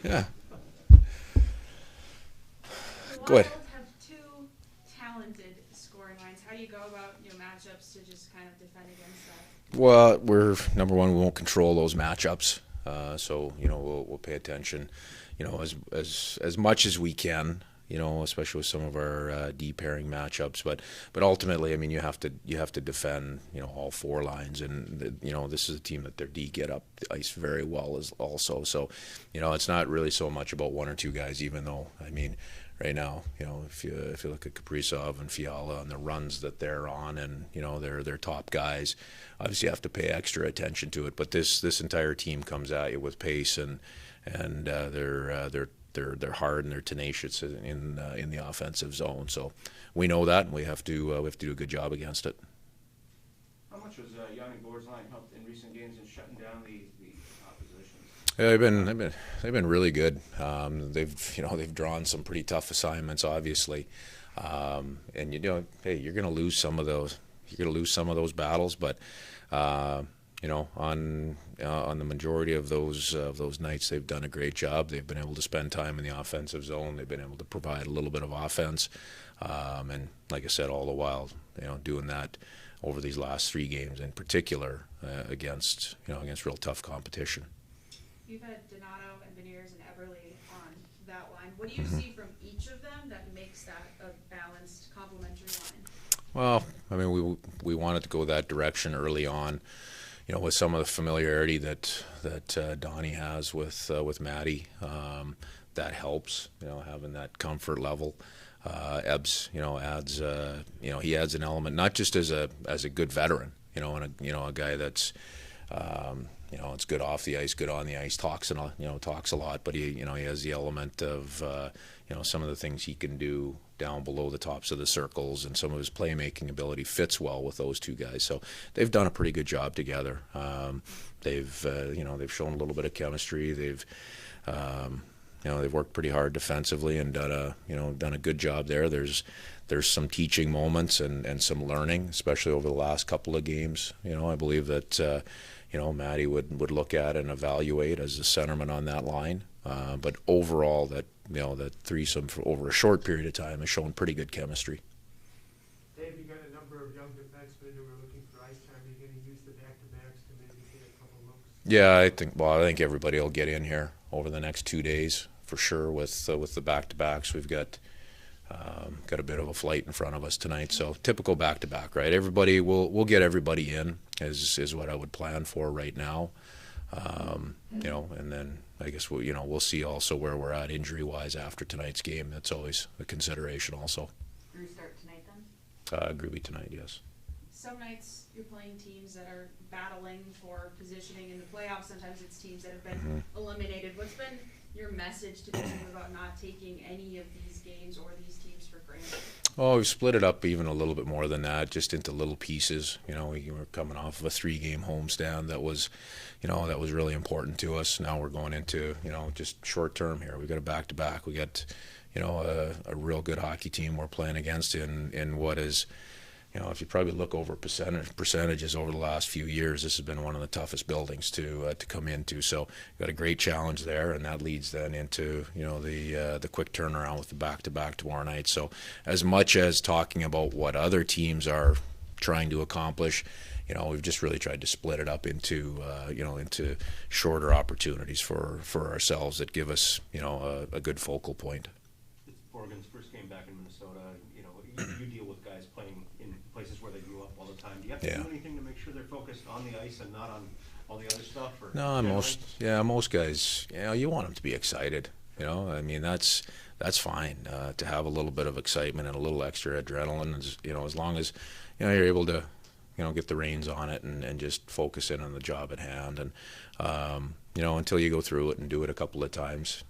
Yeah. The Go ahead. Wild have two talented scoring lines. How do you go about matchups to just kind of defend against that? Well, we're number one. We won't control those matchups, so we'll pay attention, as much as we can. Especially with some of our D pairing matchups, but ultimately, I mean, you have to defend all four lines, and this is a team that their D get up the ice very well as also. So, it's not really so much about one or two guys, even though I mean, right now, if you look at Kaprizov and Fiala and the runs that they're on, and they're top guys, obviously you have to pay extra attention to it. But this entire team comes at you with pace, and they're hard and they're tenacious in the offensive zone. So we know that, and we have to do a good job against it. How much has Yanni Gour's line helped in recent games in shutting down the opposition? Yeah, they've been really good. They've drawn some pretty tough assignments, obviously, and hey, you're going to lose some of those. You're going to lose some of those battles, but on the majority of those nights, they've done a great job. They've been able to spend time in the offensive zone. They've been able to provide a little bit of offense, and like I said, all the while, doing that over these last three games in particular against real tough competition. You've had Donato and Beniers and Eberle on that line. What do you Mm-hmm. see from each of them that makes that a balanced, complementary line? Well, I mean, we wanted to go that direction early on, with some of the familiarity that Donnie has with Maddie. That helps, having that comfort level. Ebbs, adds, he adds an element, not just as a good veteran, and a guy that's, it's good off the ice, good on the ice, talks a lot, but he has the element of, some of the things he can do down below the tops of the circles, and some of his playmaking ability fits well with those two guys. So they've done a pretty good job together. They've shown a little bit of chemistry. They've worked pretty hard defensively and done a good job there. There's some teaching moments and some learning, especially over the last couple of games. I believe that Matty would look at and evaluate as a centerman on that line. But overall, that threesome for over a short period of time has shown pretty good chemistry. Dave, you got a number of young defensemen who are looking for ice time. You're going to use the back-to-backs to maybe get a couple looks. Yeah, I think everybody will get in here over the next 2 days for sure with the back-to-backs. We've got a bit of a flight in front of us tonight, so typical back-to-back, right? We'll get everybody in is what I would plan for right now. And then I guess we'll see also where we're at injury-wise after tonight's game. That's always a consideration also. Drew start tonight then? Groovy tonight, yes. Some nights you're playing teams that are battling for positioning in the playoffs. Sometimes it's teams that have been eliminated. What's been your message to the team about not taking any of these games or these teams for granted? Oh, we've split it up even a little bit more than that, just into little pieces. We were coming off of a 3-game homestand that was really important to us. Now we're going into, just short term here. We've got a back-to-back. We got, a real good hockey team we're playing against in what is, if you probably look over percentages over the last few years, this has been one of the toughest buildings to come into. So got a great challenge there, and that leads then into the quick turnaround with the back-to-back tomorrow night. So as much as talking about what other teams are trying to accomplish, we've just really tried to split it up into shorter opportunities for ourselves that give us a good focal point. It's Morgan's first game back in Minnesota. You deal with guys playing in places where they grew up all the time. Do you have to do anything to make sure they're focused on the ice and not on all the other stuff? Or No, most guys, you want them to be excited. I mean, that's fine to have a little bit of excitement and a little extra adrenaline. As long as you're able to get the reins on it and just focus in on the job at hand. And until you go through it and do it a couple of times,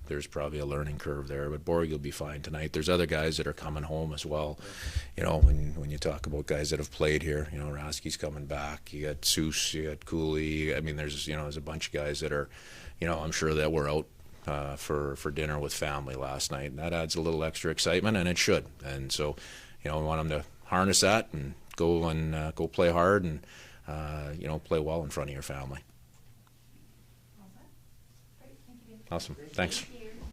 there's probably a learning curve there. But Borg will be fine tonight. There's other guys that are coming home as well. When you talk about guys that have played here, Rasky's coming back. You got Seuss, you got Cooley. I mean, there's a bunch of guys that are, I'm sure that were out for dinner with family last night, and that adds a little extra excitement, and it should. And so, we want them to harness that and go play hard and play well in front of your family. All set? Great. Thank you, Dave. Awesome. Thanks.